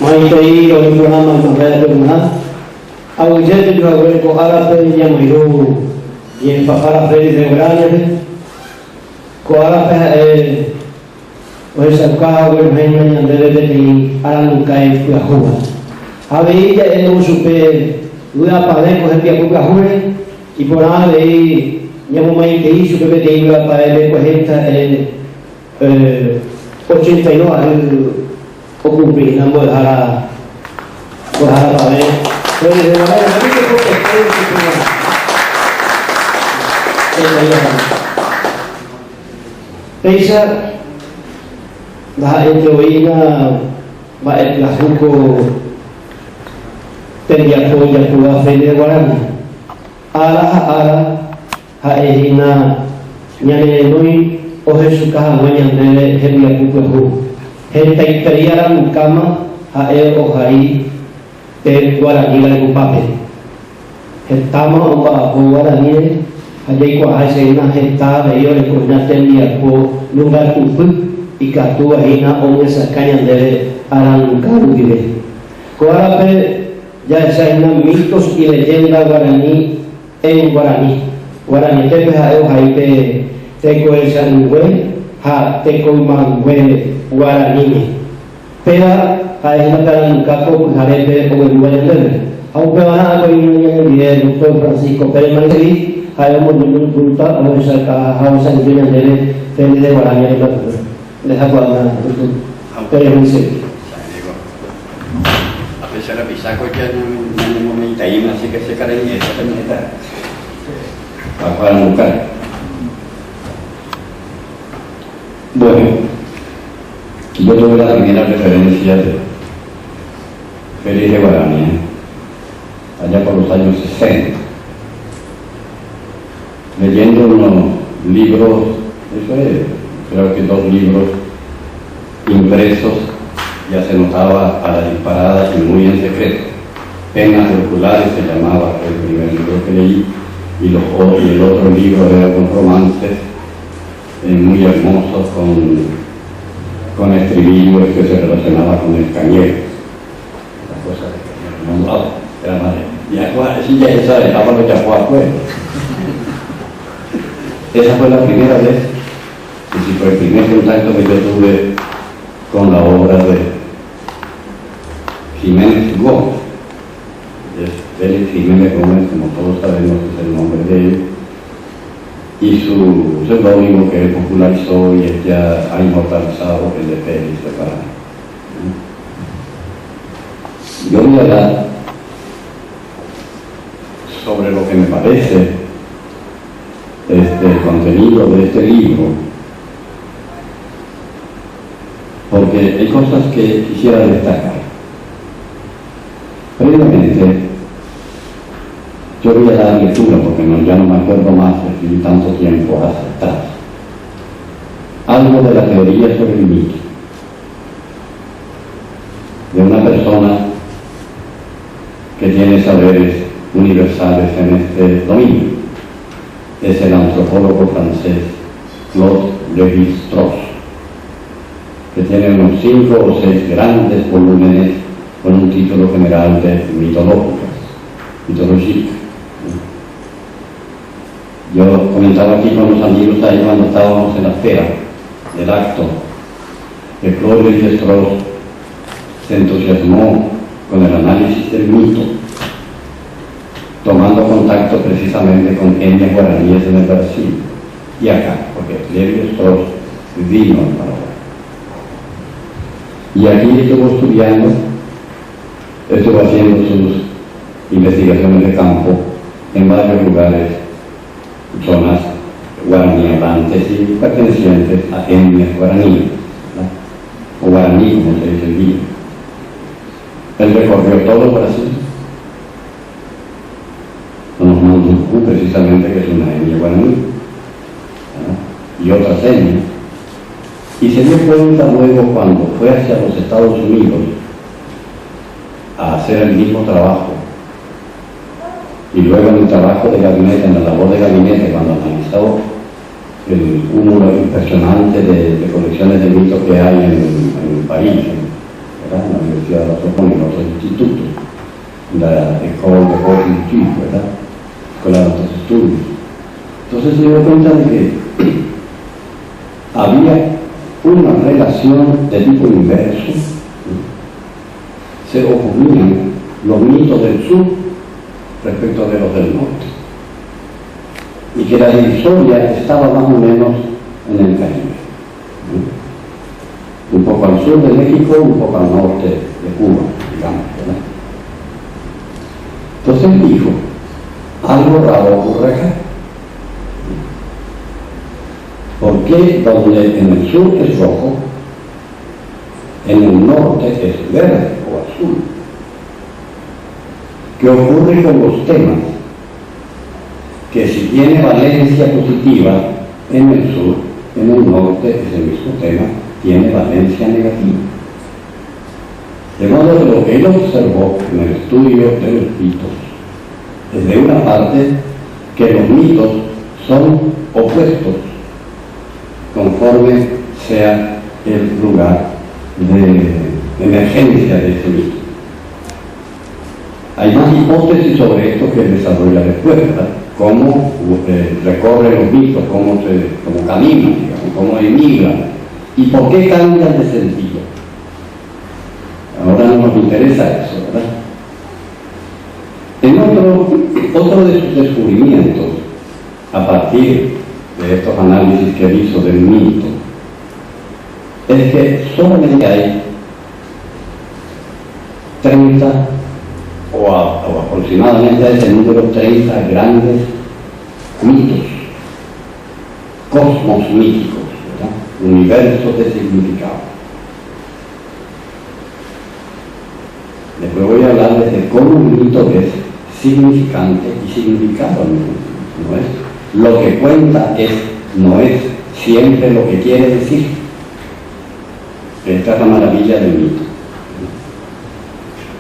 Maitei oleh Muhammad Muhammad Muhammad au jadi dua orang ko Arab yang hidup yang pakar dari sebenarnya ko Arab wes kau bermain yang dari alam kai kuahua awi ya eno super gua paling ko hati aku kuahua ipora dei yang main dei super dei gua paling ko heta 89 occupi una buona bene pensa bahaya joina baik lahuko tendiako jakua fede warani ala haehina nyane noi ohesuka wanyandele hebia kuku hentai teriaran kama hae ohai te warani lagu pape hentama oba warani hajai ko asena henta yo le ko natelia ko lugar tupu ikatu hina onge sakanya de aran karu gile ko arape ya saina mitos y leyenda guaraní en guaraní te hae ohai te ko esan we ha te ko mangwe guaraní pera hay mataran kapo harebe o guaraní au pera ko ini dia Dr. Francisco Pérez Manseri hay mo dulu punta o sa ka hausan dia dari fede guaraní itu deha guaraní itu Pérez Manseri apa sana bisa ko jan meminta masih ke sekarang ini kita apa bukan. Bueno, yo tuve la primera referencia de Félix de Guaraní, allá por los años 60, leyendo unos libros, eso es, creo que 2 libros impresos ya se notaba a la disparada y muy en secreto. Penas circulares se llamaba el primer libro que leí, y el otro libro era un romances muy hermosos con estribillos que se relacionaban con el cañero. Las cosas de cañero, no, era madre. Ya esa etapa lo llamó a fuego. Esa fue la primera vez, y si fue el primer contacto que yo tuve con la obra de Jiménez Gómez. Félix Jiménez Gómez, como todos sabemos, es el nombre de él, y su seudónimo que él popularizó y él ya ha inmortalizado, el de Félix de Pará. Yo voy a hablar sobre lo que me parece el contenido de este libro, porque hay cosas que quisiera destacar. Previamente, yo voy a dar lectura, porque ya no me acuerdo más, escribí tanto tiempo atrás, algo de la teoría sobre el mito, de una persona que tiene saberes universales en este dominio. Es el antropólogo francés Claude Lévi-Strauss, que tiene unos 5 o 6 grandes volúmenes con un título general de mitología. Yo comentaba aquí con los amigos ahí cuando estábamos en la espera del acto, que Claude Lévi-Strauss se entusiasmó con el análisis del mito, tomando contacto precisamente con etnias guaraníes en el Brasil y acá, porque Lévi-Strauss vino al Paraguay. Y aquí estuvo haciendo sus investigaciones de campo en varios lugares, zonas guaraní hablantes y pertenecientes a etnias guaraníes, o guaraní, como se dice el día. Él recorrió todo Brasil, con los Mandurcú, precisamente, que es una etnia guaraní, y otras etnias, y se dio cuenta luego, cuando fue hacia los Estados Unidos a hacer el mismo trabajo, y luego en el trabajo de gabinete, en la labor de gabinete, cuando analizó el número impresionante de colecciones de mitos que hay en París, ¿verdad? En la Universidad de la Sorbonne, en otros institutos, la École de Hautes Études, ¿verdad? Escuela de Altos Estudios. Entonces se dio cuenta de que había una relación de tipo inverso. Se oponían los mitos del sur respecto de los del norte, y que la divisoria estaba más o menos en el Caribe, un poco al sur de México, un poco al norte de Cuba, digamos, ¿verdad? Entonces dijo, algo raro ocurre acá. ¿Por qué donde en el sur es rojo, en el norte es verde o azul? ¿Qué ocurre con los temas? Que si tiene valencia positiva en el sur, en el norte ese mismo tema tiene valencia negativa. De modo que lo que él observó en el estudio de los mitos es, de una parte, que los mitos son opuestos conforme sea el lugar de emergencia de ese mito. Hay más hipótesis sobre esto que desarrolla después, ¿verdad? Cómo recorre los mitos, cómo caminan, digamos, cómo emigran y por qué cambian de sentido. Ahora no nos interesa eso, ¿verdad? En otro de sus descubrimientos, a partir de estos análisis que hizo del mito, es que solamente hay 30 o aproximadamente a ese número 30 grandes mitos, cosmos míticos, ¿verdad? Universos de significado. Después voy a hablarles de cómo un mito es significante y significado, no es lo que cuenta, no es siempre lo que quiere decir. Esta es la maravilla del mito.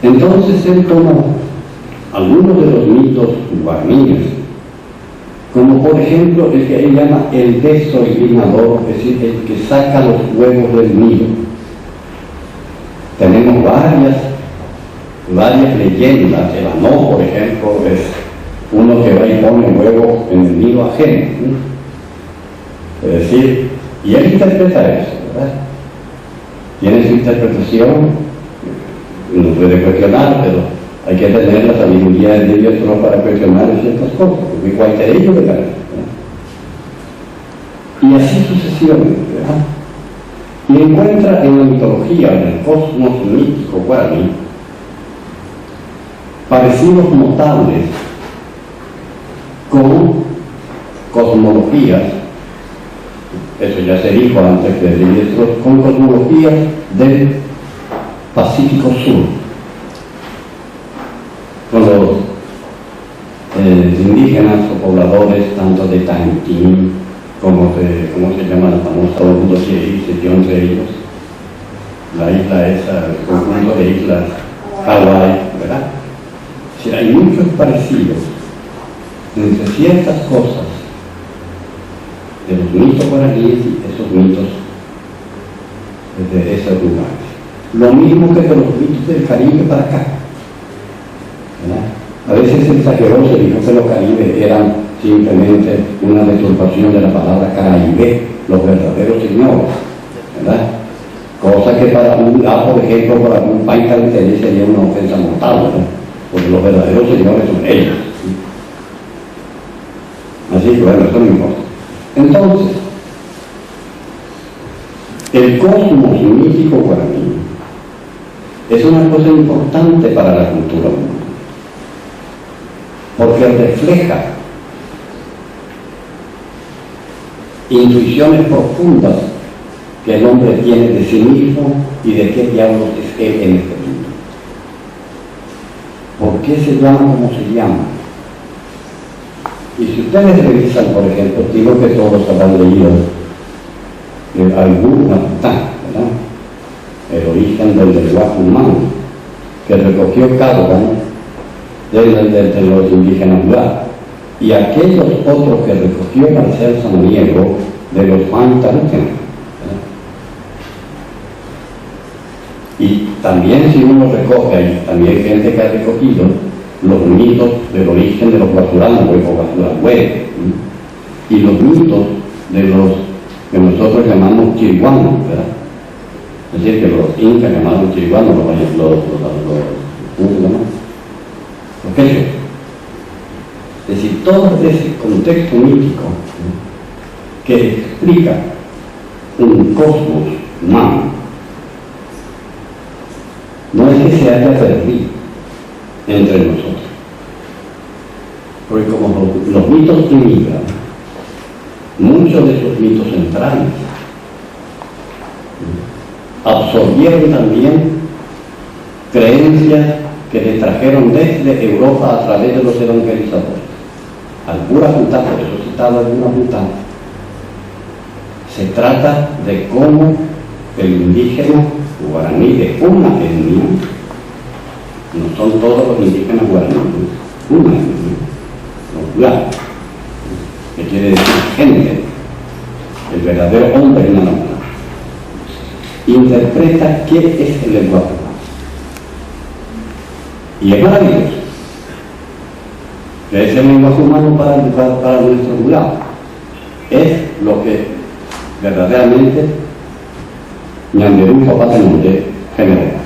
Entonces él tomó algunos de los mitos guaraníes, como por ejemplo el que él llama el desoilinador, es decir, el que saca los huevos del nido. Tenemos varias leyendas. El Anó, por ejemplo, es uno que va y pone huevos en el nido ajeno, ¿no? Es decir, y él interpreta eso, ¿verdad? Tiene su interpretación, no puede cuestionar, pero hay que tener la sabiduría de Dios solo para cuestionar ciertas cosas, porque cualquier ello le gana, ¿verdad? Y así sucesivamente, ¿verdad? Y encuentra en la mitología, en el cosmos mítico guaraní, parecidos notables con cosmologías, eso ya se dijo antes de esto, con cosmologías del Pacífico Sur, con los indígenas o pobladores tanto de Tanquín como de, ¿cómo se llama la famosa? Todo el mundo quiere irse, yo entre ellos, la isla esa, el conjunto de islas Hawái, ¿verdad? Es decir, hay muchos parecidos entre ciertas cosas de los mitos guaraníes y esos mitos de esos lugares. Lo mismo que de los mitos del Caribe para acá, ¿verdad? A veces se exageró, se dijo que los caribes eran simplemente una deturpación de la palabra caraíbe, los verdaderos señores, ¿verdad? Cosa que para por ejemplo, para un país caribbeño sería una ofensa mortal, ¿verdad? Porque los verdaderos señores son ellos. Así que bueno, eso no importa. Entonces, el cosmos mítico guaraní es una cosa importante para la cultura humana, porque refleja intuiciones profundas que el hombre tiene de sí mismo y de qué diablos es él en este mundo. ¿Por qué se llama como se llama? Y si ustedes revisan, por ejemplo, digo que todos habrán leído algún Napután, ¿verdad? El origen del lenguaje humano, que recogió Cárgano de los indígenas Bla, y aquellos otros que recogió Marcel Samaniego de los Fantaruken. Y también si uno recoge, hay también gente que ha recogido los mitos del origen de los Guasurangüe o Guasurangüe, y los mitos de los que nosotros llamamos chiriguanos, ¿verdad? Es decir, que los incas llamaban chiriguanos, ¿cómo se llama? Los quechos. Es decir, todo ese contexto mítico que explica un cosmos humano, no es que se haya perdido entre nosotros, porque como los mitos inmigran, muchos de esos mitos centrales absorbieron también creencias que se trajeron desde Europa a través de los evangelizadores. Al Pura Puntá, por eso citado al Pura Puntá, se trata de cómo el indígena guaraní de una etnia, no son todos los indígenas guaraníes, una etnia, los blancos, que quiere decir gente, el verdadero hombre en la naturaleza, interpreta qué es el lenguaje humano. Y es maravilloso. ¿Qué es el lenguaje humano para nuestro lado? Es lo que verdaderamente Ñanderú Papá Temonde genera.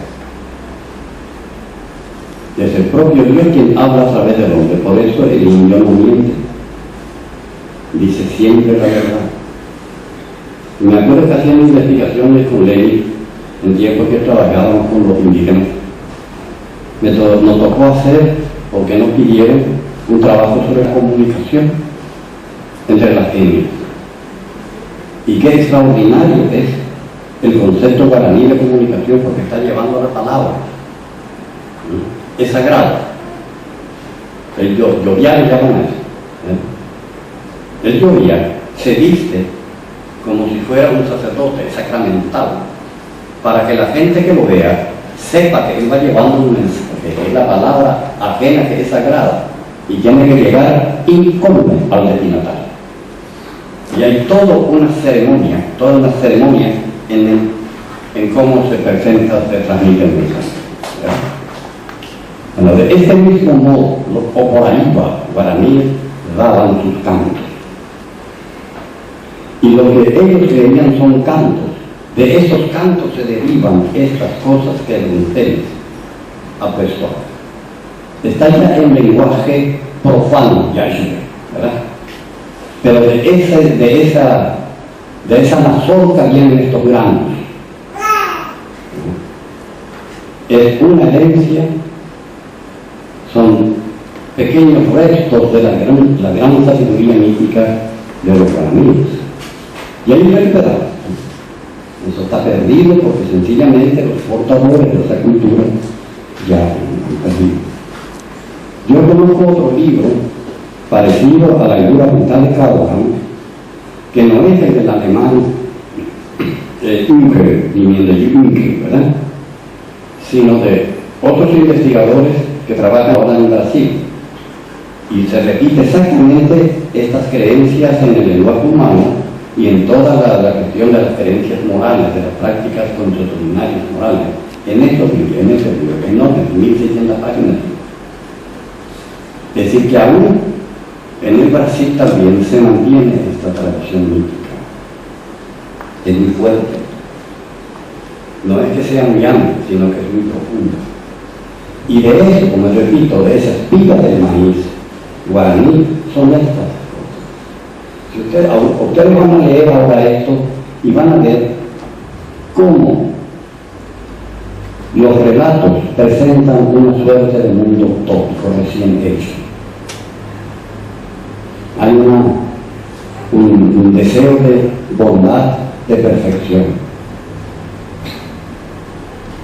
Es el propio Dios quien habla a través del hombre. Por eso el indio no miente, dice siempre la verdad. Y me acuerdo que hacían investigaciones con Lenin en tiempos que trabajábamos con los indígenas. Nos tocó hacer, porque nos pidieron, un trabajo sobre la comunicación entre las etnias. Y qué extraordinario es el concepto guaraní de comunicación, porque está llevando la palabra. Es sagrado. El yoviar le llaman eso. El yoviar se viste como si fuera un sacerdote sacramental, para que la gente que lo vea sepa que él va llevando un mensaje, que es la palabra ajena que es sagrada y tiene que llegar incólume al destinatario. Y hay toda una ceremonia en cómo se presenta, se transmite el mensaje. Bueno, de este mismo modo, los Oparaíba guaraníes daban sus cantos. Y lo que ellos creían son cantos. De esos cantos se derivan estas cosas que el Intel apresó. Está ya en lenguaje profano, ya ¿verdad? Pero de esa mazorca vienen estos granos. Es una herencia, son pequeños restos de la gran sabiduría mítica de los guaraníes. Y hay un recuperado. Eso está perdido porque sencillamente los portadores de esa cultura ya han perdido. Yo conozco otro libro parecido a la Ayura mental de Callahan, que no es el del alemán Unke, ni el de Unke, ¿verdad? Sino de otros investigadores que trabajan ahora en Brasil. Y se repite exactamente estas creencias en el lenguaje humano y en toda la cuestión de las creencias morales, de las prácticas consuetudinarias morales, en ese libro, enorme, 1600 páginas. Es decir, que aún en el Brasil también se mantiene esta tradición mítica. Es muy fuerte. No es que sea muy amplio, sino que es muy profundo. Y de eso, como repito, de esas espigas del maíz guaraní, son estas cosas. Si ustedes van a leer ahora esto y van a ver cómo los relatos presentan una suerte de mundo utópico recién hecho. Hay un deseo de bondad, de perfección.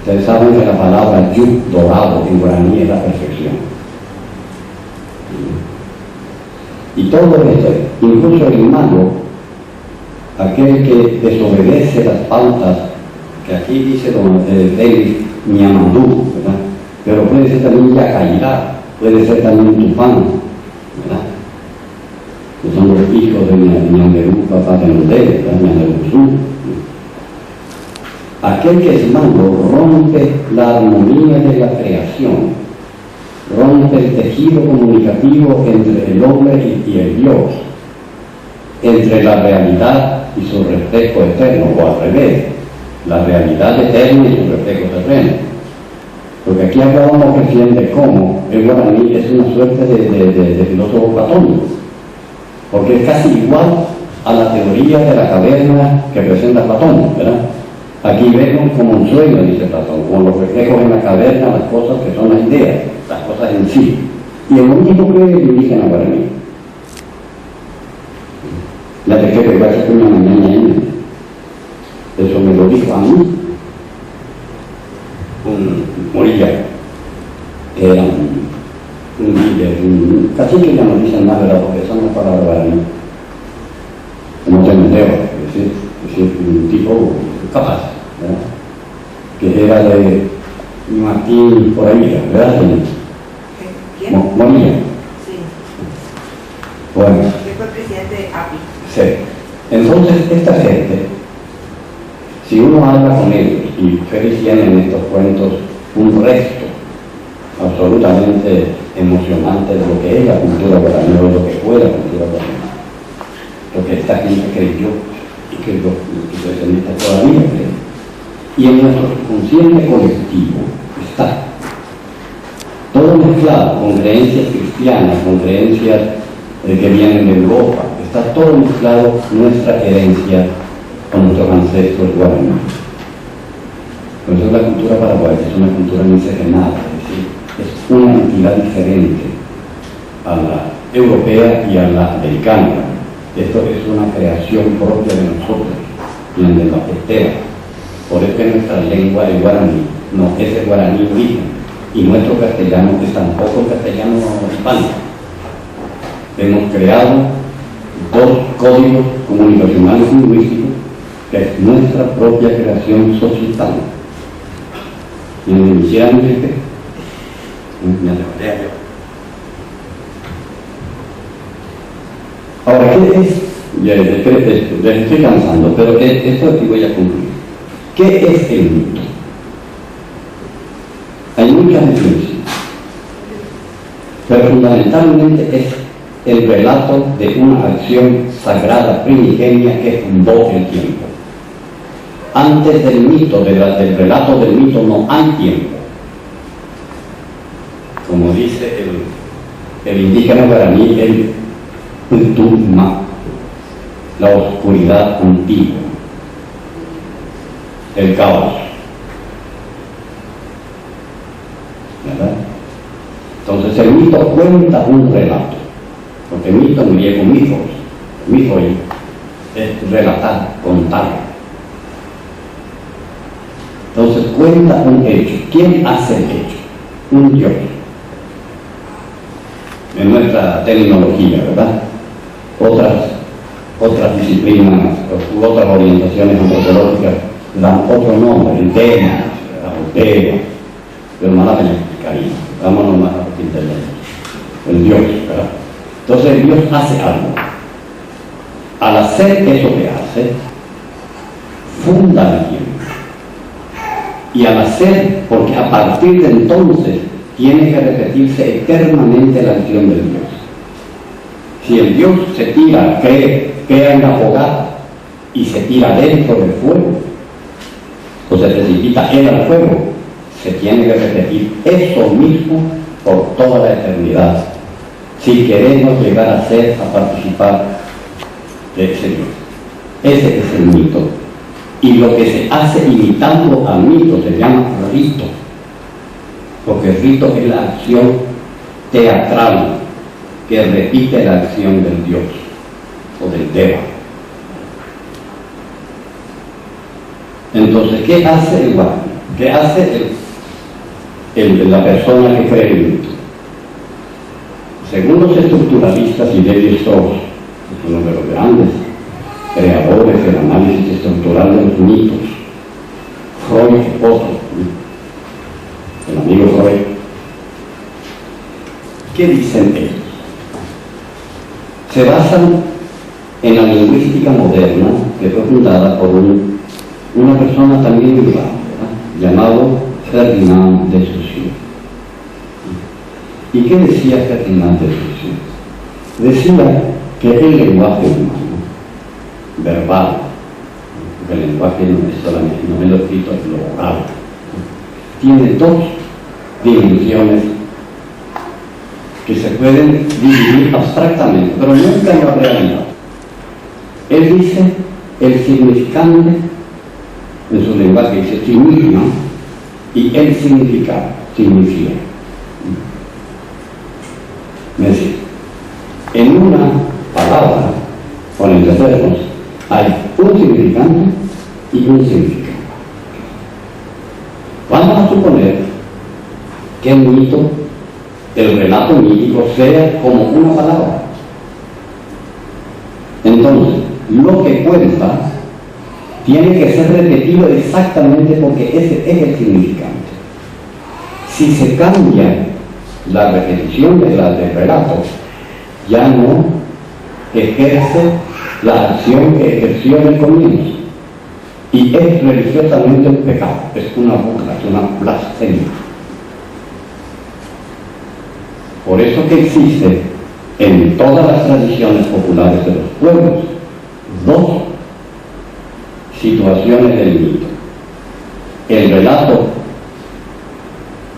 Ustedes saben que la palabra yuk, dorado, en guaraní es la perfección. Y todo esto, incluso el mago, aquel que desobedece las pautas, que aquí dice David Ñamandú, ¿verdad? Pero puede ser también Yacairá, puede ser también Tupán, ¿verdad? Que son los hijos de Ñanderú, papá de Nodé, Ñanderú. Aquel que es mago rompe la armonía de la creación, rompe el tejido comunicativo entre el hombre y el Dios, entre la realidad y su reflejo eterno, o al revés, la realidad eterna y su reflejo terreno. Porque aquí hablábamos recién de cómo el guaraní es una suerte de filósofo platónico, porque es casi igual a la teoría de la caverna que presenta Platón, ¿verdad? Aquí vemos como un sueño, dice Platón, con los reflejos en la caverna, las cosas que son las ideas, las cosas en sí. Y el único que es el indígena guaraní. Ya te creo que va a ser una mañana. Eso me lo dijo a mí un Morilla, que era un líder, casi que ya no dicen nada, ¿verdad? Porque son las palabras guaraní. Como te mendeo, es decir, un tipo capaz, ¿verdad? Que era de Martín por ahí, ¿verdad? ¿Quién? Morilla. Sí. Bueno. Que fue presidente de API. Sí. Entonces, esta gente, si uno habla con ellos, y ustedes tienen en estos cuentos un resto absolutamente emocionante de lo que es la cultura guaraní, o lo que fue la cultura guaraní, lo que esta gente creyó y que los descendientes todavía creen. Y en nuestro consciente colectivo está todo mezclado con creencias cristianas, con creencias que vienen de Europa, está todo mezclado nuestra herencia con nuestros ancestros guaraníes. Por eso la cultura paraguaya es una cultura miscigenada, es decir, es una entidad diferente a la europea y a la americana. Esto es una creación propia de nosotros, de la pestera. Por eso es nuestra lengua el guaraní, no es el guaraní indígena, y nuestro castellano es tampoco el castellano hispánico. Hemos creado dos códigos comunicacionales lingüísticos, que es nuestra propia creación societal. me hicieran un jefe, me atrevería yo. Ahora, ¿qué es? Ya les estoy cansando, pero esto aquí voy a concluir. ¿Qué es el mito? Hay muchas definiciones, pero fundamentalmente es el relato de una acción sagrada primigenia que fundó el tiempo. Antes del mito, del relato del mito, no hay tiempo. Como dice el indígena guaraní, el Utumma, la oscuridad contigua, el caos. ¿Verdad? Entonces el mito cuenta un relato, porque mito en griego mitos es relatar, contar. Entonces cuenta un hecho. ¿Quién hace el hecho? Un Dios. En nuestra terminología, ¿verdad? Otras disciplinas u otras orientaciones antropológicas dan otro nombre, el tema, pero no la explicaría. Vámonos más a entender. El Dios, ¿verdad? Entonces el Dios hace algo. Al hacer eso que hace, funda el tiempo. Y al hacer, porque a partir de entonces tiene que repetirse eternamente la acción del Dios. Si el Dios se tira, crea en la fogata y se tira dentro del fuego, o se precipita en el fuego, se tiene que repetir eso mismo por toda la eternidad, si queremos llegar a ser, a participar de ese Dios. Ese es el mito. Y lo que se hace imitando al mito se llama rito, porque el rito es la acción teatral que repite la acción del Dios o del Deva. Entonces, ¿qué hace el guardia? ¿Qué hace la persona que cree el mito? Según los estructuralistas, y Levi-Strauss es uno de los grandes creadores del análisis estructural de los mitos, Freud, otro, el amigo Freud, ¿qué dicen ellos? Se basan en la lingüística moderna que fue fundada por una persona también igual, llamado Ferdinand de Saussure. ¿Y qué decía Ferdinand de Saussure? Decía que el lenguaje humano, verbal, porque el lenguaje no es solamente, no es lo escrito, es lo oral, tiene dos dimensiones que se pueden dividir abstractamente, pero nunca en la realidad. Él dice el significante en su lenguaje, dice significa, y el significado significa. Es decir, en una palabra, con entendernos, hay un significante y un significado. Vamos a suponer que el mito, el relato mítico, sea como una palabra. Entonces, lo que cuenta tiene que ser repetido exactamente porque ese es el significante. Si se cambia la repetición del relato, ya no ejerce la acción que ejerció en el comienzo. Y es religiosamente un pecado, es una burla, es una blasfemia. Por eso que existe en todas las tradiciones populares de los pueblos dos situaciones del mito: el relato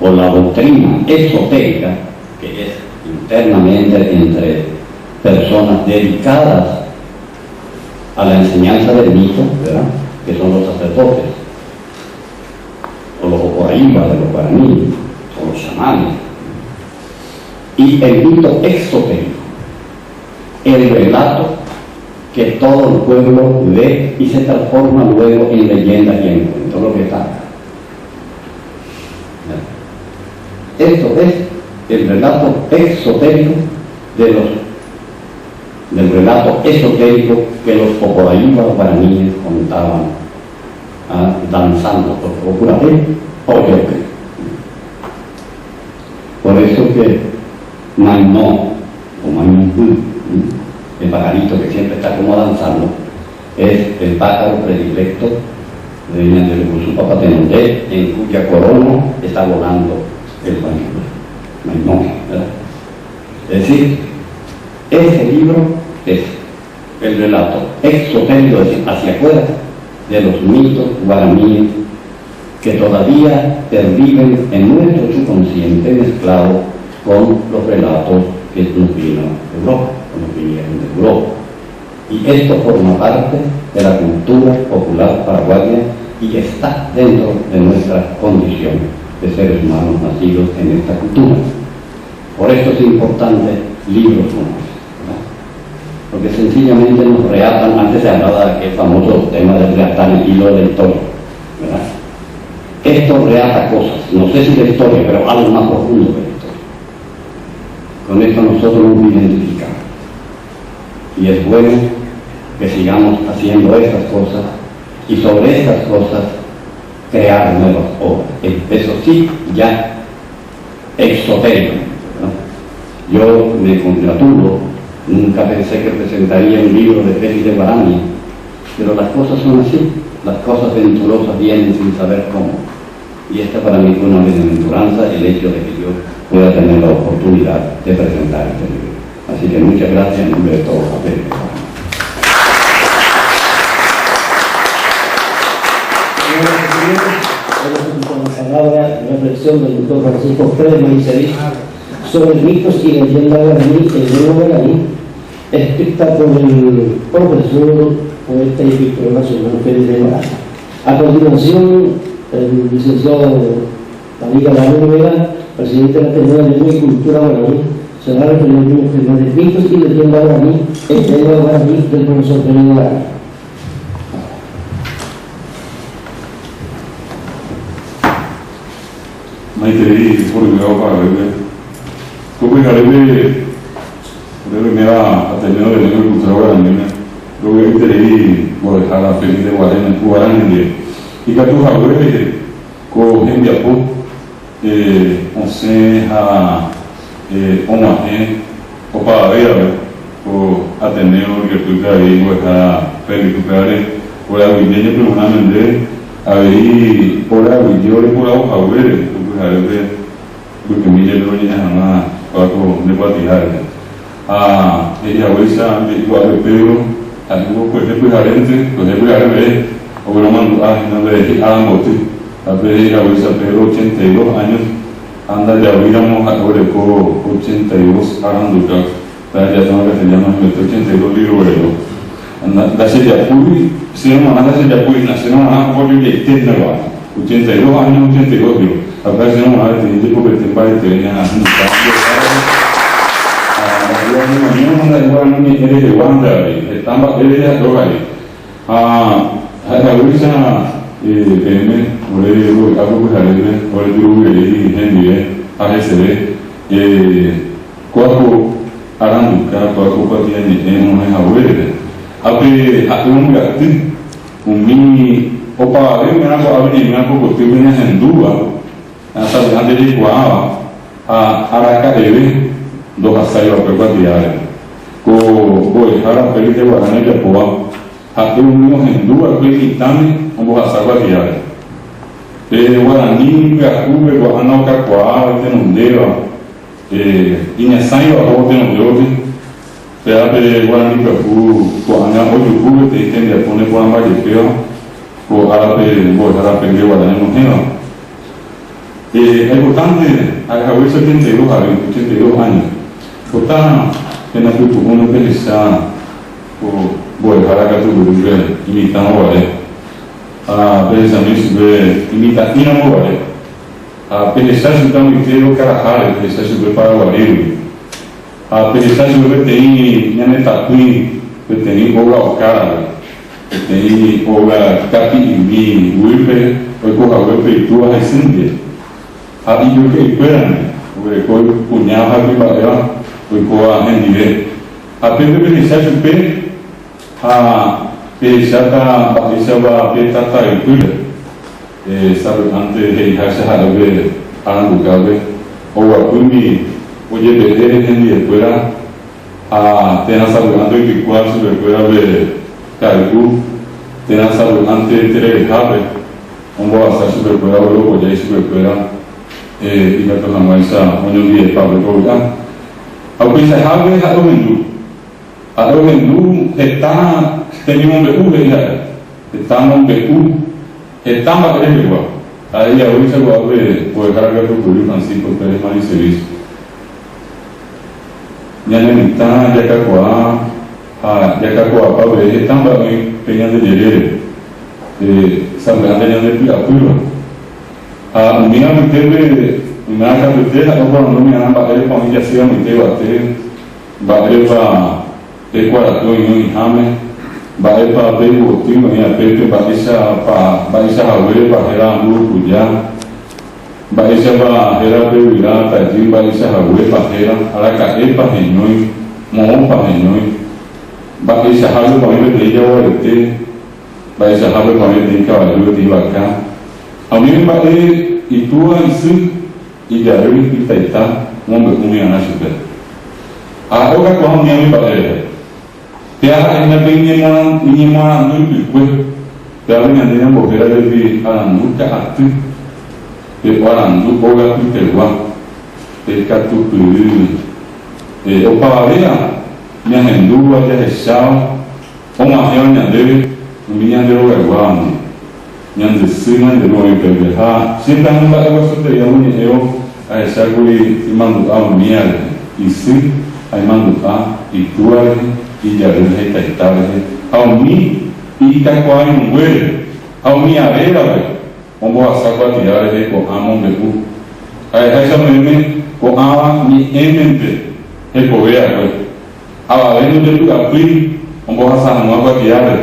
o la doctrina esotérica, que es internamente entre personas dedicadas a la enseñanza del mito, ¿verdad?, que son los sacerdotes o los ocoraíbas de los guaraníes o los chamanes, y el mito exotérico, el relato que todo el pueblo ve y se transforma luego en leyenda y en cuento, lo que está acá. Esto es el relato exotérico del relato esotérico que los pocoraíbas guaraníes contaban danzando por Procuraté o yo creo. Por eso que Maimó, o Maimón, el pajarito que siempre está como danzando, es el pájaro predilecto de su papá Tenondé, en cuya corona está volando el Maimón, ¿verdad? Es decir, ese libro es el relato exotérico hacia afuera de los mitos guaraníes que todavía perviven en nuestro subconsciente mezclado con los relatos que nos vino de Europa, que nos vinieron de Europa. Y esto forma parte de la cultura popular paraguaya y está dentro de nuestra condición de seres humanos nacidos en esta cultura. Por esto es importante libros como este, ¿verdad? Porque sencillamente nos reatan, antes se hablaba de aquel famoso tema de reatar el hilo de la historia, ¿verdad? Esto reata cosas, no sé si la historia, pero algo más profundo que la historia. Con esto nosotros nos identificamos. Y es bueno que sigamos haciendo estas cosas y sobre estas cosas crear nuevas obras. Eso sí, ya exotérico, ¿no? Yo me congratulo, nunca pensé que presentaría un libro de Félix de Guarani, pero las cosas son así, las cosas venturosas vienen sin saber cómo. Y esta para mí fue una bienaventuranza, el hecho de que yo pueda tener la oportunidad de presentar este libro. Así que muchas gracias en nombre de todos. Con la palabra reflexión del doctor Francisco Pérez Maiceli sobre mitos y leyendas guaraní, el lengua guaraní, escrita por el profesor, poeta y escritor nacional Félix de Guarani. A continuación, el licenciado David Rivera, presidente de la Ateneo de Lengua y Cultura Guaraní, se va a referir a un tema de mitos y leyendas guaraní, el lengua guaraní del profesor Félix de Guarani. Maiteri Portugal para ver. Como ya debe mera Ateneo de Lengua y Cultura Guaraní, luego Maiteri por dejar a Félix de Guarani y que tu jaure con gente a poco on se ha omaje o para ver o Ateneo que tu ahí o a Félix Pérez o la viña permanente ahí por la viña por la jaure porque mi ya no viene nada para con de patijar ella huesa de cuadro Pedro algo pues de cuidarente pues de cuidarme o bueno mando no le mote a ver a huesa Pedro 82 años anda ya hubiéramos ahora con 82 aranduca ya estamos que se llama 82 libros anda da se ya fui se no anda se ya fui nació una por el que tiene 82 años 82 libros acá se no anda de tipo que te parece que ya no anda igual no me quiere de Wanda estaba él ya lo hay ahorita PM por algo que haré por el grupo y gente ASB cuatro aranduca cuatro patianes en una abuela ape un gato un mini opa ver me hago abrir me hago porque vienes en duda hasta antes de cuava a araca dos asayos a patianes voy a Félix de Guarani de Poa a un en duda que quitame vamos a salvar diario Guarani Gacube Guarana Cacoa Tenondeva Inhaçaio a roupa Tenondeva Pera Guarani Cacu Guarana Ojucube te tem de poner por uma de feo o árabe vou árabe de Guarani no reino é importante a cabeça tem de lugar 82 anos portanto tem na tua comuna pensar o vou dejar acá tu grupo imitando a precisamente sobre imitatina mobile a pensar sobre o inteiro carajare pensar sobre para o barulho a pensar sobre tem minha netatuí tem oga cara tem oga capi wipe o corra wipe tu a recente a eu que esperam o coi punhava de barulho o coa rendire a pensar sobre Pesata Isaba Petata Ikuda sabe antes de dejarse a ver Aranducabe o guapumi, oye, bebé en mi escuela, a tener saludando y que cual se recuerda de Caribú, tener saludante de Telejabe, un boazar se recuerda de lo que ya se recuerda, y la cosa más un día de Pablo Toya. Aunque se jabe a lo vendú, está, tenemos un beú, estamos un beú, estamos en el lugar. Ahí hoy se va a ver, por cargar tu Julio Francisco Pérez Manicevis. Ya no está, ya cacoa, Pablo, están para mí, peñas de Yerere, San de Pirapura. A mí a mi tele, me ha cambiado de la obra, no me han bajado para mí, ya sea mi tele, bajé para el cuarto y no y jame. Bye para ver o time e a peito baixa a ver para gerar grupo já baixa para gerar peruirá tadinho baixa a ver para gerar aracaê para renhões morro para renhões baixa a ver para ver de já o ete baixa a ver para ver de cavaleiro de vaca ao mesmo vai e tua isso e já eu e taita homem como ia na chuva a outra coisa minha me parece Tiada ina pengen minimum dulu kuih. Tiada yang dia mau berada di alam muka atu. Di alam tu boga tu terwang. Di katu tu. Opa dia yang Hindu aja Islam. Orang yang dia minyak dia orang awam. Yang sesuatu dia orang berbeza. Sedang mereka bersuatu yang ini saya saguli iman doa minyak. Isi iman doa itu e já eu reteitava ao mi e cacoai um guerreiro ao mi areia velho um boa saco atirar ele com a mão bebu aí essa mesmo com a mi emente recorrer velho a vendo de tudo aqui um boa saco uma atirar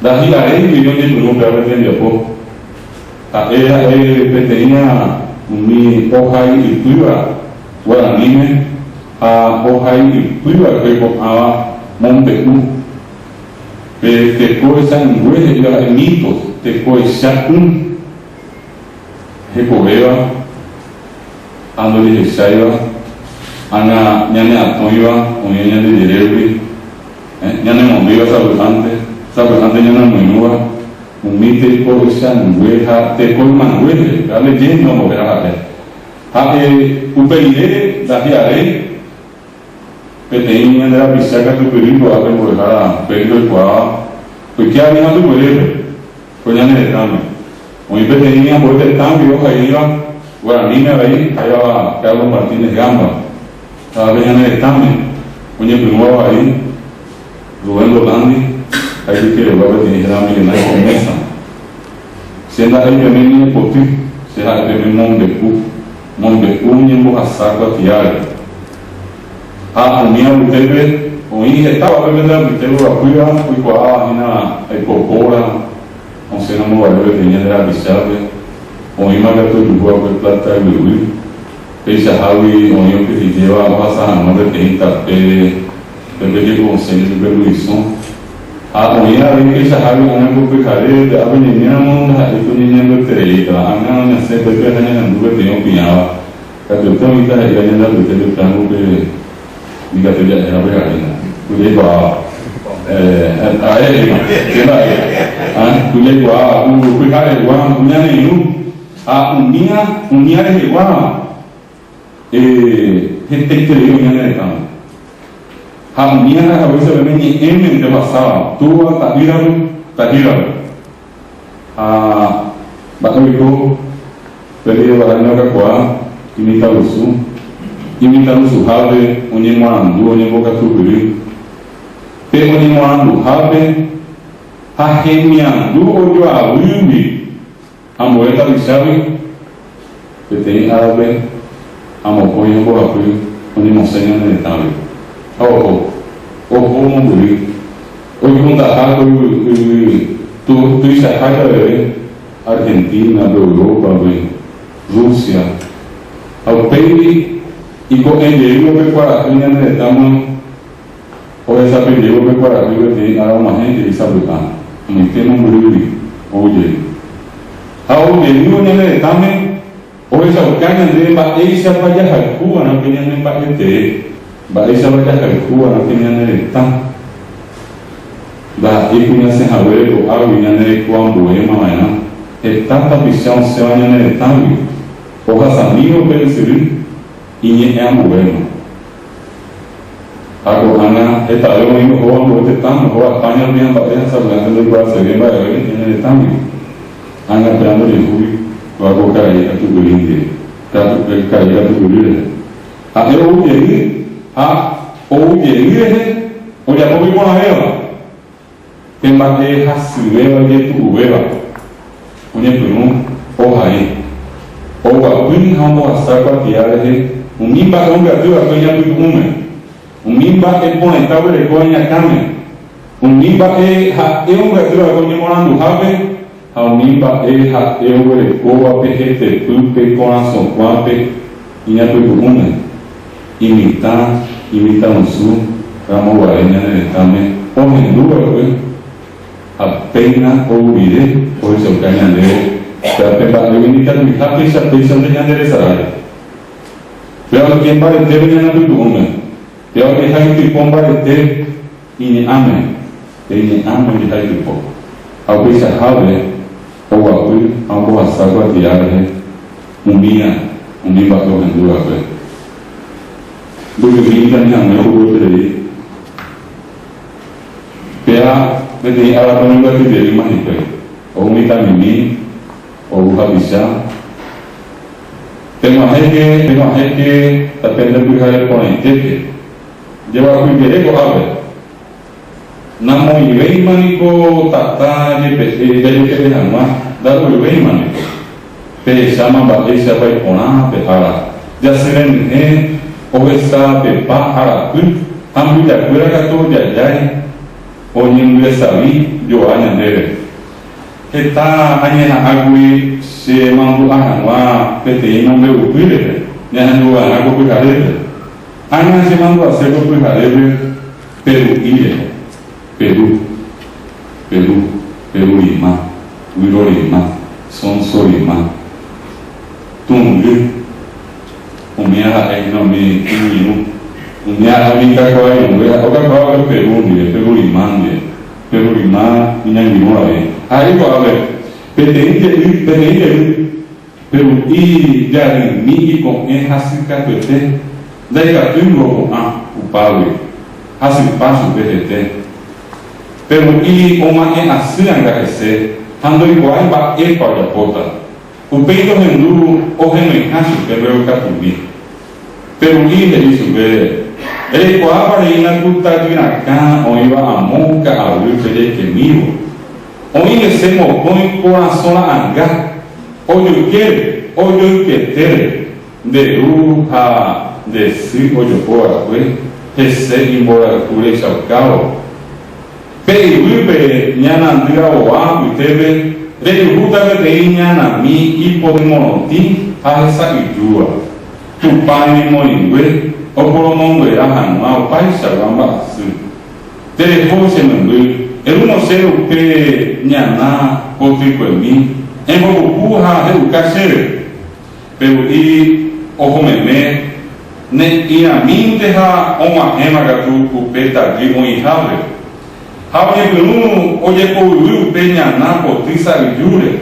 daí areia que eu dentro não para vender pouco a ele peteria mi ohai e tuia guarani a ohai e tuia que com a Mombeku, que coisa inglesa era mitos, que coisa recorreva, ando de rechaiva, ana nyane atoiva, onyenha de direbre, nyane mombiva sabulante nyane menua, mite coisa inglesa, te coi manguele, a legenda não morrerá até. Até o peride da diarei Petenya da bisaga tu perigo abe bola perigo kwa porque a minha do goleiro foi nem reclame o petenya boa de cambio aí agora minha aí a Carlos Martínez Gamba a bem nem reclame o nem primo aí Rubén Rolandi aí que ele vai ter reclame que não começa sendo aí menino poti será que me Mombeku nem boa saco atiar a minha teve o estava bebendo teve a cuia fui com a na ecopora on se não vai ver tinha era bichave o imagem do rua com plata e luz deixa hawi o eu que deu a passar não deve ter tapete deve ter conselho de evolução a unha vem que deixa hawi não vou ficar de a menina não dá isso ninguém vai ter aí a minha não sei porque a gente não vai ter um pinhal que eu também tá aí ainda não tem plano que Diga tu dia era berani, kuliah gua, kuliah gua, kuliah gua, punya ni unia ni gua, hete kiri unia ni tam, unia ni kalau sebenarnya ni emen de pasal, tua tahiran, batu itu, jadi orang nak gua, ini tahu su. Imitando suave, onde morandu, onde boca subir. Pelo onde morandu, have, a remiandu, onde a uiubi, a moeda do chave, que tem árabe, a mocoia, boa frio, onde monsenha não é tal. O mongoli, o juntarraco, tu enxerraca, Argentina, Europa, Rússia, ao peito. Y con el diego que para aquí estamos o esa diego que para aquí que tiene ahora más gente y sabe tan mi tema muy oye ahora el diego estamos Oisa ucanya de baisa vaya halcua na pinya ne paete. Baisa vaya halcua na pinya ne tan. Ba ipunya se hawe ko awinya ne kwa boema maina. Etata visão seu ne tan. Oha samio pensiri inye boema. Ako ana eta yo ingo ho mo te tan ho apanya bien ba esa hablando de cuál se ve ba ne tan. Ana plano de hubi wago kai atu gulinde ta kai atu gulinde a eu yegi a ou yegi he o ya mo ko na ela tema de hasiweva de tu weva onye punu o hai o wa win hamo asakwa tiare he umimba onga tu akonya tu ume umimba e pone tawe konya kame umimba e ha e onga tu akonya morando have Aumimba ha eure koa pehete pupe coração quape inhape bume imita musu ramo guarenya ne tame omen duwe apenas ouvire pois eu canhande para pegar eu imita mi happy sa pensão de nyande sarai pelo que embare teve nyana bume pelo que hai que pombare te ini ame de hai que po ao pensar have o apoio a uma sábua diária umimba to handua pe do que vinda minha mãe o peraí pela de ala panunga que dele mais pe o mita mimi o habisha tema heke tapenda buhare ponente lleva ku dele ko ave namo iwei maniko tata je pe de hanma daru iwei maniko pe sama ba esa pai ona pe ara ya seren he o esa pe pa ara ku ambu ya kura ka to ya jai o nyingue sabi yo anya dere eta anya agui se mambu hanwa pe te no me upire ya no ana ko ku hare anya se mambu ase ko ku hare Peru ile Peru Lima, Wiro Lima, Sonso Lima, Tungu, Umia Economy, Umia Minka Peru Lima, Inanimore. Aí vai, Peru e Jari Migi com Enrasica Pete, daí Catungo com o Paulo, assim passo PTT. Pero ili uma é assim engarrecer, andou igual ba e para a porta. O peito rendu o remenhaço pelo catubi. Pero ili isso ver, ele coava aí na puta de nacan, onde iba a monca a luz de queimio, onde se mopõe coração lá anga, onde o que ter, de ruha, de si, onde o poa foi, recebe embora por esse alcau. Pe nyana ndira o a teve re ruta ve nyana mi ipo de monoti a esa idua tu pani moingwe o polo mongwe rahan ma o pai saramba su te hose mengwe eruno sero pe nyana o tipo mi en bo puha de u kasere pero i o homeme ne ina minte ha o ma ema gatu ku peta di o ihave Hawi penu oye ko yu penya na ko trisa yure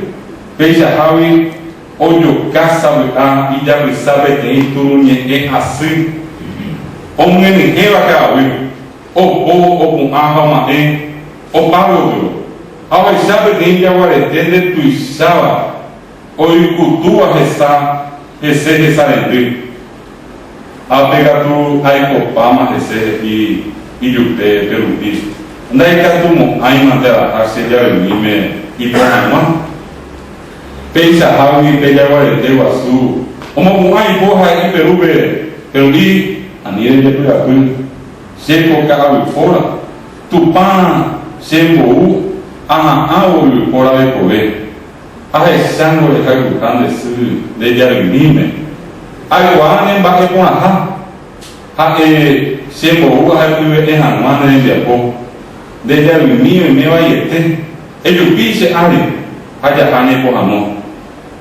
peja hawi oyo casa a ida sabe tem turunye e assim omne ela ka wi o com a ma e o paro hawi sabe tem ya wale tende tu sawa o ikutua resa rende a pegar tu ai ko pama rese e yute pelo bicho Andai katumo ai mantela arsejar mime ipanama pensa hawi pejawale dewa su omo ai porra e perube perudi anire de tu seco cabe fora tupan sembo ana awu fora de pove ai sango de caio grande su de jar mime ai wane ba ke pona ha e sembo ha tu e hanwane de po desde el mío y me va a irte ellos pise ari haya pane por amor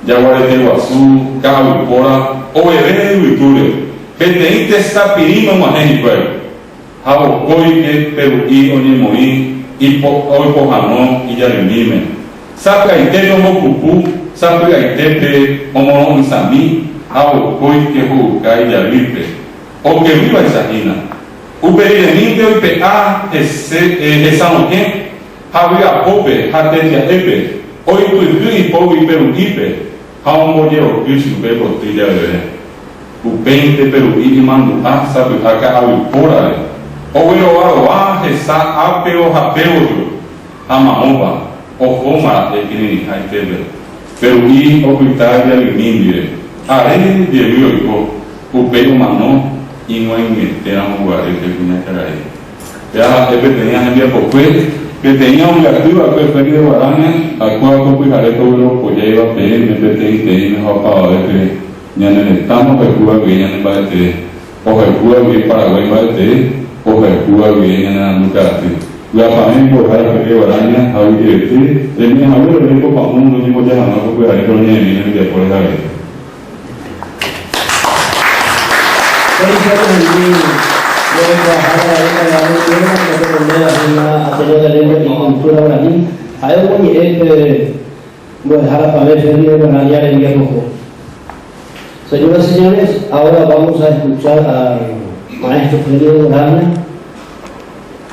Yaguarete Guazú, Cabipora, Obedece y Viture, Peteinte Sapirima Mahenipel, Jabocoi, que Peruí, Oñemoí, y hoy Pojamón y Yarimime. Sacaite como Pupú, Sacaite como Samí, Jabocoi, que Jucay, Yaripe, o que viva esa gina. Uperireminte y PA, Esaonque, Javia Pope, Jatetia Epe, hoy tu y Pobi Peruipe. Hao yo Yusu Bebo Tilla de Upente Peruí Mandu Asa Acá Avipora Overo Aroa Esa Apeo Japeo Amaoba Ojoma Ekini Haitebe Peruí Opitaria Limindire Arene de Rio Upeo Mano y no hay meteramos guarete Cuñacaray ya tenía el día por que tenía un activo que fue de Guarana, a cual pues haré todo lo que lleva a pedir, me pete y te mejor para ver que ya en el estamos de Cuba que ya no va a tener, o el Cuba que Paraguay va a tener, o el Cuba que ya no nunca hace. La familia por la que Guarana, a hoy directo, el mío abuelo le dijo para uno, no digo ya jamás, porque haré todo el día y después de ahí. Señoras y señores, ahora vamos a escuchar al maestro Felipe Guarani.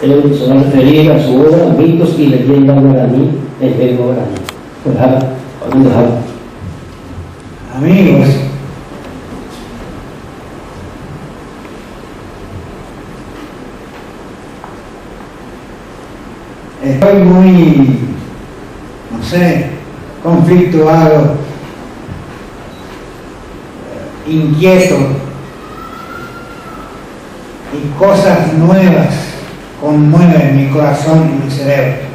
Él se va a referir a su obra Mitos y Leyendas Guaraní, el Verbo Guaraní. Pues vamos a dejarlo. Amigos, estoy muy, no sé, conflictuado, inquieto, y cosas nuevas conmueven mi corazón y mi cerebro.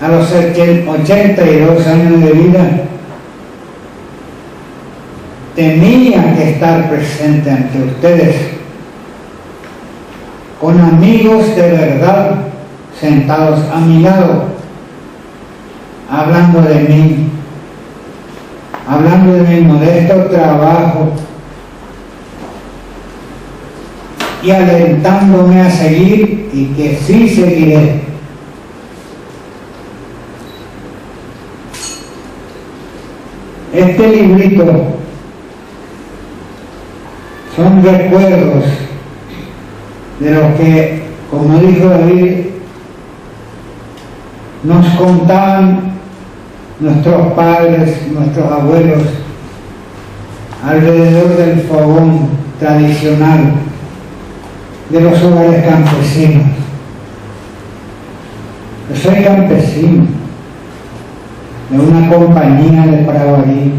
A los 82 años de vida tenía que estar presente ante ustedes con amigos de verdad sentados a mi lado, hablando de mí, hablando de mi modesto trabajo y alentándome a seguir, y que sí seguiré. Este librito son recuerdos de lo que, como dijo David, nos contaban nuestros padres, nuestros abuelos, alrededor del fogón tradicional de los hogares campesinos. Yo soy campesino de una compañía de Paraguay.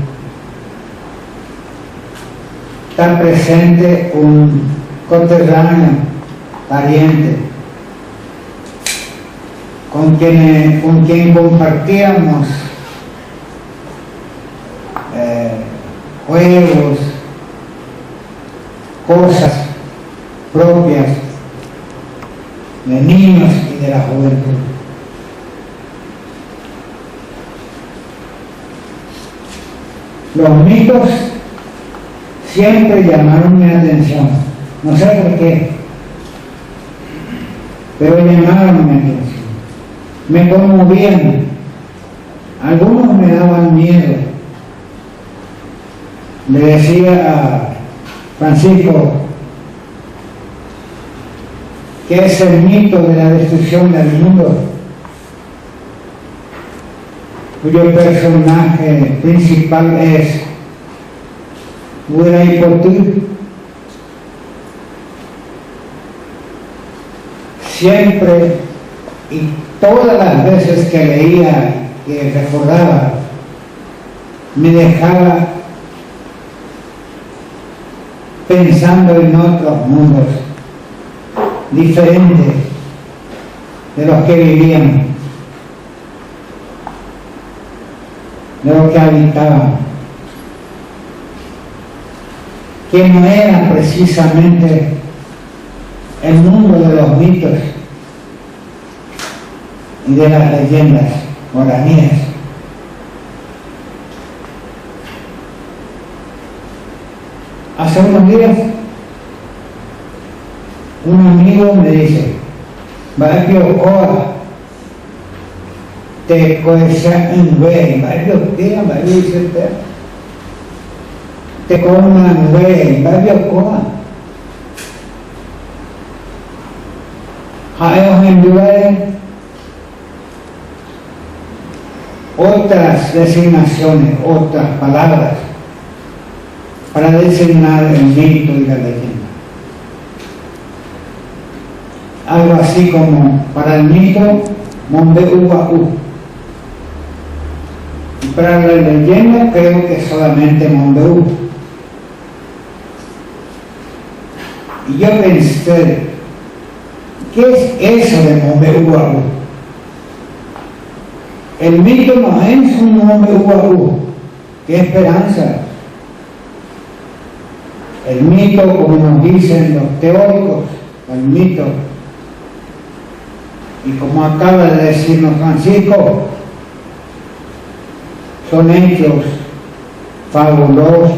Está presente un coterráneo, pariente, con quien compartíamos juegos, cosas propias de niños y de la juventud. Los mitos siempre llamaron mi atención, no sé por qué, pero llamaron mi atención, me conmovían, algunos me daban miedo. Le decía a Francisco que es el mito de la destrucción del mundo, cuyo personaje principal es Huiraipotú. Siempre y todas las veces que leía, que recordaba, me dejaba pensando en otros mundos diferentes de los que vivían, de los que habitaban, que no era precisamente el mundo de los mitos y de las leyendas. guaraníes. Hace unos días, un amigo me dice, Baipio Coa, te coesa en güey, Baipio Coa, Baipio dice te coman güey, Baipio Coa. Jaeos en lugares, otras designaciones, otras palabras para designar el mito y la leyenda. Algo así como para el mito, Mondeuaú. Y para la leyenda creo que solamente Mondeu. Y yo pensé, ¿qué es eso de Mondeuaú? El mito no es un Mondeuaú, qué esperanza. El mito, como nos dicen los teóricos, el mito, y como acaba de decirnos Francisco, son hechos fabulosos,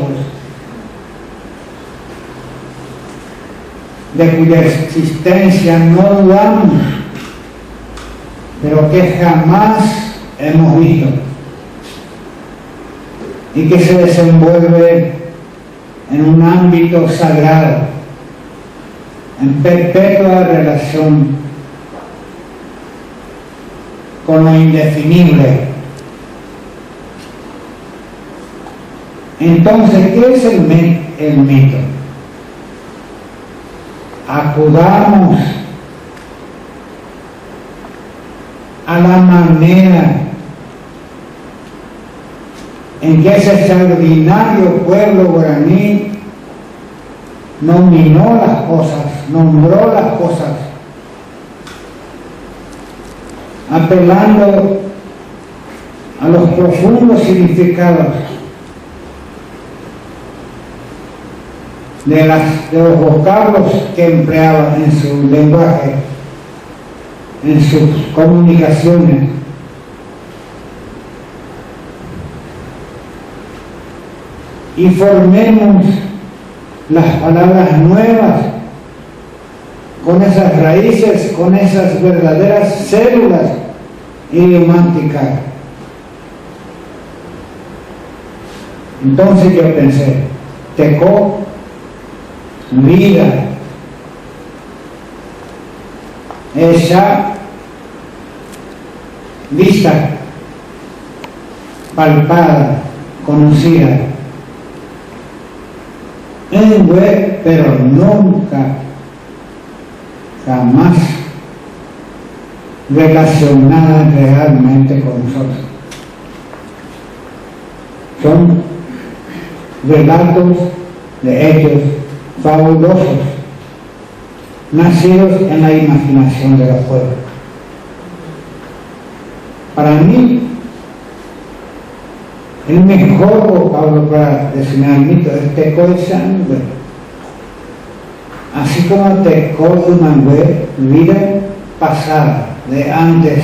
de cuya existencia no dudamos, pero que jamás hemos visto, y que se desenvuelve en un ámbito sagrado, en perpetua relación con lo indefinible. Entonces, ¿qué es el mito? Acudamos a la manera en que ese extraordinario pueblo guaraní nominó las cosas, nombró las cosas, apelando a los profundos significados de los vocablos que empleaba en su lenguaje, en sus comunicaciones. Y formemos las palabras nuevas con esas raíces, con esas verdaderas células idiomáticas. Entonces yo pensé, Tecó, vida, esa vista, palpada, conocida, en web, pero nunca, jamás relacionada realmente con nosotros. Son relatos de hechos fabulosos, nacidos en la imaginación de los pueblos. Para mí, el mejor vocablo para designar el mito es Tecó y Sangüe. Así como Tecó y Mangüe, vida pasada, de antes,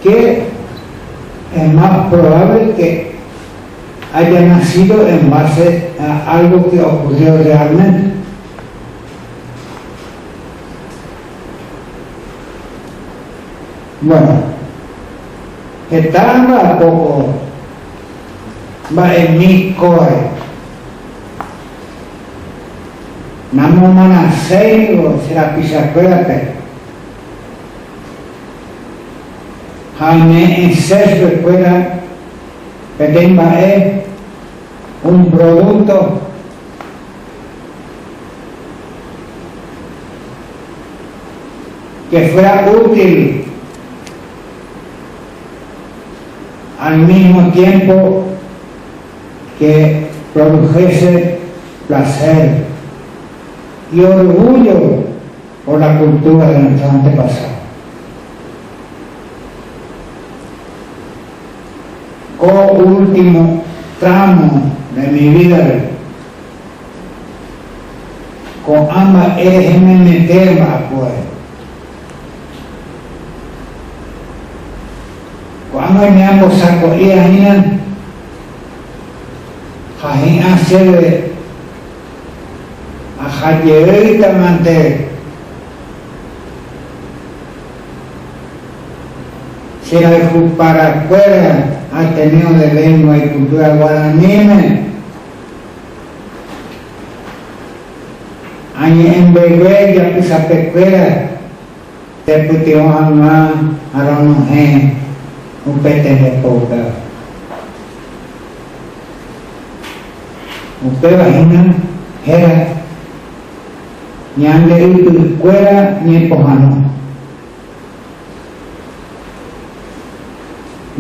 que es más probable que haya nacido en base a algo que ocurrió realmente. Bueno, que tanga poco va en mi core. Namo manaseigo será pisacuélate. Jaime en sexto escuela Petemba es un producto que fuera útil al mismo tiempo que produjese placer y orgullo por la cultura de nuestros antepasados. Último tramo de mi vida, con ambas me meterla, pues. vamos a ambos sacos y ahinan jahin hacer a jayerita mante si la para afuera ha tenido de lengua y cultura guaraní ahí en bebé ya pisa pecuera te putieron a más a un pete de poca. Usted imagina, era ni ande y cuera ni pojano.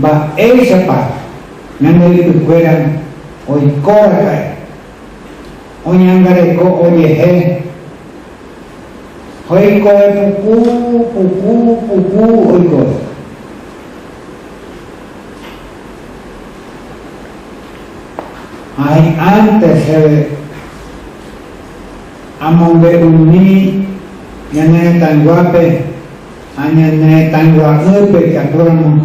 Va esa parte, ni ande y cuera, hoy cora, hoy angare co, oye, hoy coe pupu, hoy coe. Ay, antes se among uni yang tan guape, hanya tan guape que aprobamos.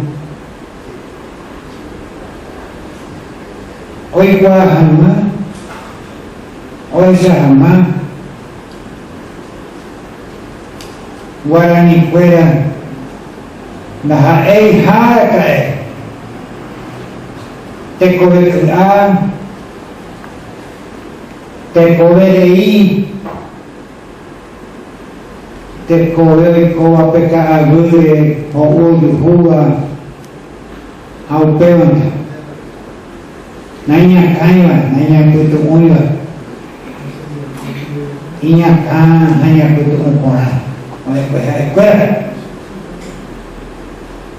Hoy guajama, hoy sahama, guarani fuera, dah hai te cobertura. Te coberei, te coberei com a peca agulha, o olho rua, ao pé, na minha canha, na minha puto unha, minha canha, na minha puto unha, olha coisa,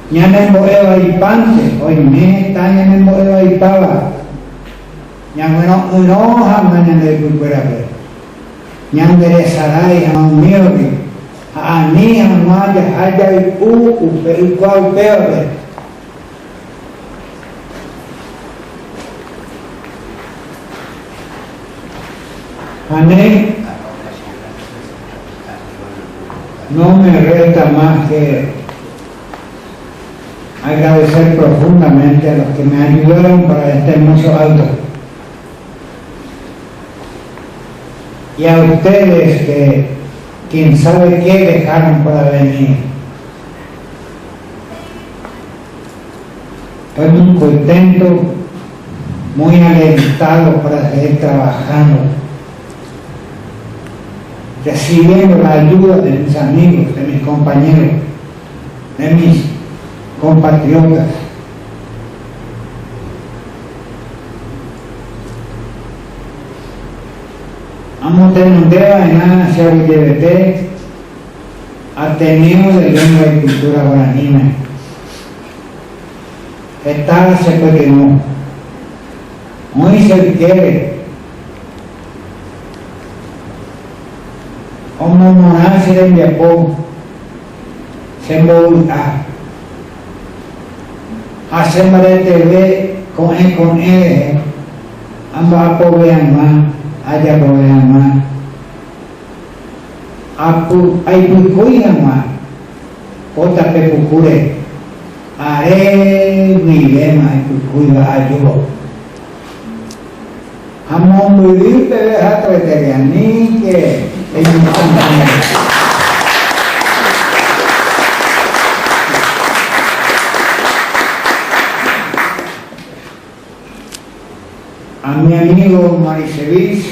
minha memória é pante, oi me, tá minha memória é pava. Yang no hamanya dari beberapa, yang dari sarai yang milik, ani yang maja aja ibu upeikau peor. Ane no me resta más que agradecer profundamente a los que me ayudaron para este hermoso acto. Y a ustedes que quién sabe qué dejaron para venir. Estoy muy contento, muy alentado para seguir trabajando, recibiendo la ayuda de mis amigos, de mis compañeros, de mis compatriotas. Vamos a tener un tema en la LGBT, Ateneo de Lengua y Cultura Guaraní. Esta se continuó. Hoy se quiere. Como monarse de Japón, se involucra. Hacemos de TV con él, ambos apoyan más. Aja programa ay puikuiama kota pepukure are wilema ay puikuiba ayubo hamon beli tele hato eteriani que a mi amigo Maricevis,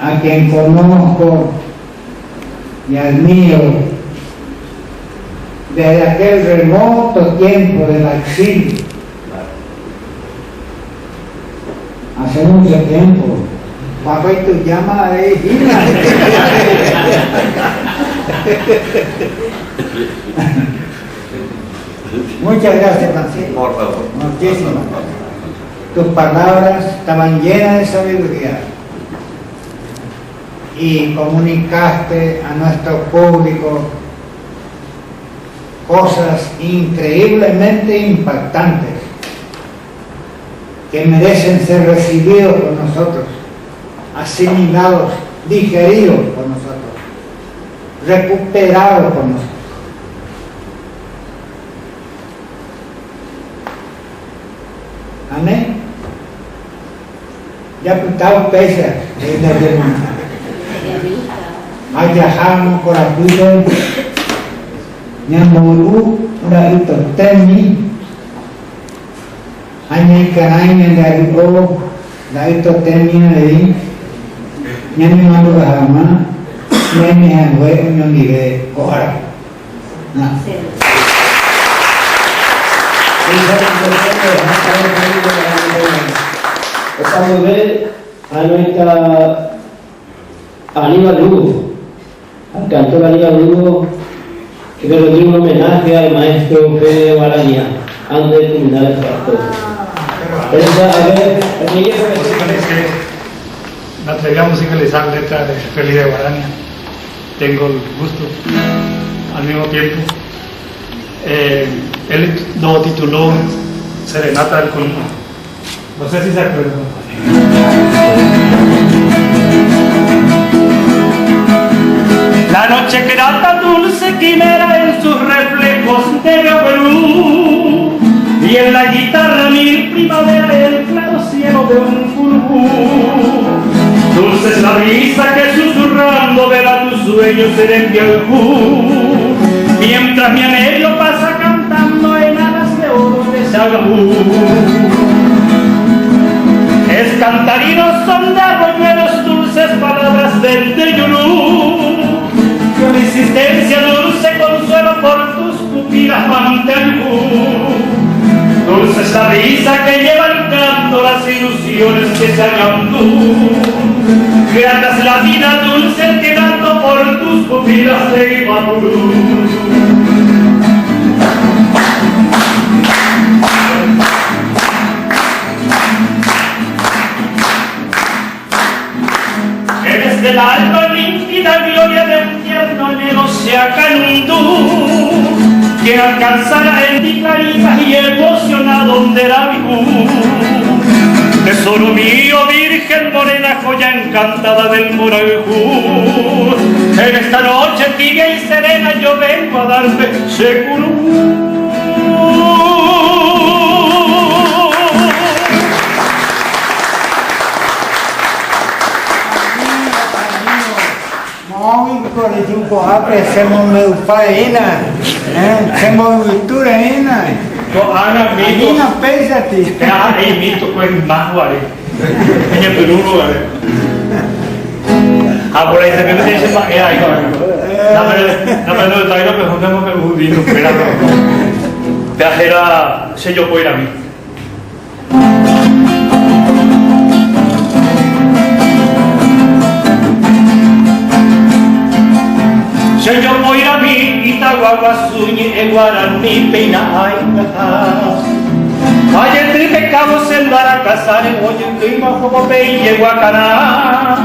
a quien conozco y admiro desde aquel remoto tiempo del exilio, hace mucho tiempo. Papá, y tu llama de hija. Muchas gracias, Francisco. Por favor. Muchísimas. Tus palabras estaban llenas de sabiduría y comunicaste a nuestro público cosas increíblemente impactantes que merecen ser recibidos por nosotros, asimilados, digeridos por nosotros, recuperados por nosotros. Amén. Ya putado pesa, ayahang korapudo, nyamuru, udah itu temi, hanya ikan dari o, dah itu temi lagi, nyami malu rahama, nyami hangwe unyongire koara. Nah. Estamos ver a nuestra Aníbal Lugo, al cantor Aníbal Lugo, que le dio un homenaje al maestro Fede Guaraña antes de terminar el pastor. A ver, me atreví a musicalizar letra de Feliz de Guaraña. Tengo el gusto al mismo tiempo. Él lo tituló Serenata del Colmo. No sé si se acuerdan. La noche que era tan dulce quimera en sus reflejos de Perú, y en la guitarra mil primavera el claro cielo de un curvú. Dulce es la brisa que susurrando verá tus sueños en el Piaujú, mientras mi anhelo pasa cantando en alas de oro de Chagabú. Es cantarinos son de arroyuelos, dulces palabras del Teyurú, que una existencia dulce consuelo por tus pupilas mantenú. Dulce es la risa que lleva al canto las ilusiones que se hagan tú. Grata es la vida dulce el que canto por tus pupilas de Ibaburú. Eres del alma límpida gloria de un tierno enero se acanundú, que alcanzará en ti claritas y emocionado donde la viú. Tesoro mío, virgen morena, joya encantada del Morajú, en esta noche tibia y serena yo vengo a darte seguro. Muy por el tiempo hacemos meu faena, hacemos cultura ena. Ana mito. Ana pésate. Ai mito kuin mahware. Hanya peluru are. Por ahí se me dice para que hay. Dame no tayo que jodemos que judío, pero viajera se yo puedo ir a mí. Se yo voy a mí, Itaguagua, Suñi, Guaraní, Peina, Aina. Vaya tripe cabos en Baracasare, oye, clima, como Peille, Guacaná.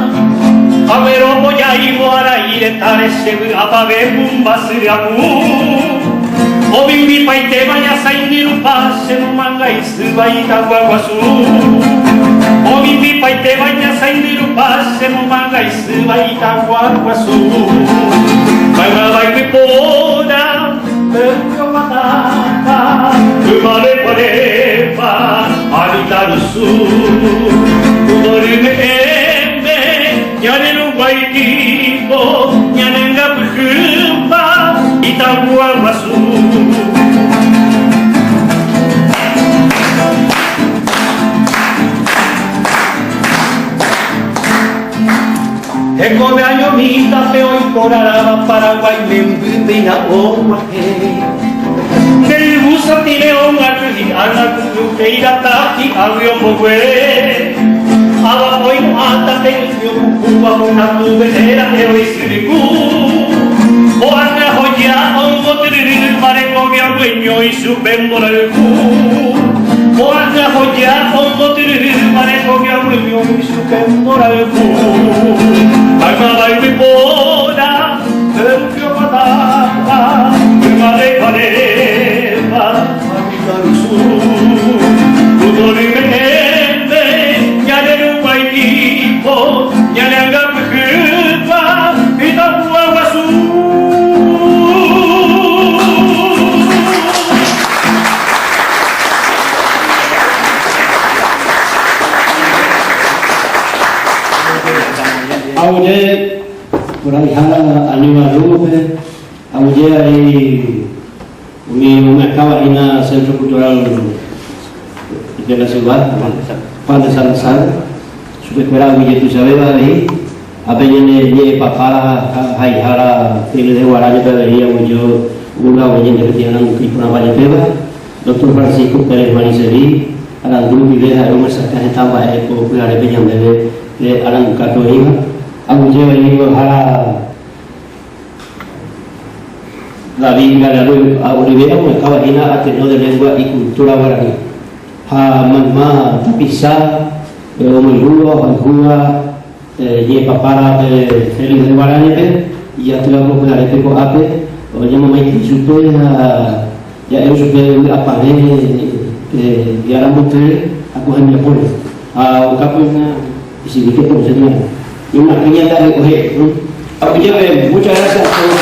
A ver, voy a ir a ir a Tare, se va a ver, Pumba, Siriamú. O Bimbi, Paite, vaya a ir un pase, no manga y suba, Itaguagua, O Bimbi, Paite, vaya a ir un pase, no manga y suba, Itaguagua, Baila baila pona, pero matata, umare parepa, alita do sul, udorime eme, yanenu waitipo, yanenga pukumpa, Itaguagua Eco de año mita peo y por Araba, Paraguay, Membina o Guajé. Del busa tiene un arcoíris, ana cuqueira tati, avión mogué. Abajo y ata peño cucuba, una tubelera, eo y siricú. O anda joya, o botirir, marengo, mi abueño y su bembora el cu. O anda joya, o botirir, marengo, mi abueño y su bembora el cu. Alma baile pona, el que mataba, mare parepa, habita el sur. Udorime, ya le un guaitipo, ya le haga pejepa, Itaguagua Aunque por ahí jala Aníbal López, aunque hay una acaba en el Centro Cultural de la ciudad, Juan de Salazar, su escuela Villetu Sabeba ahí, apenas le papá, hay jala, tiene de Guaraña, pero ahí yo una oyente que tiene una valla peba, doctor Francisco Pérez Manicelí, a la grupo y deja de un mensaje estaba por cuidar de peña de Alan Catoima, a un día venido a la Biblia a Olivera, una caballina ateneo de lengua y cultura guaraní. A mamá tapizá, Omelúa, Banjúa, Yepapara, Félix de Guaraní, y ya te lo vamos a cuidar de peco ape, o ya mamá y supe, ya ellos supe a pané, y ahora mostré a coger mi apoyo. A un capo y si vi que procedía. Y una piñata de coger. Muchas gracias a todos.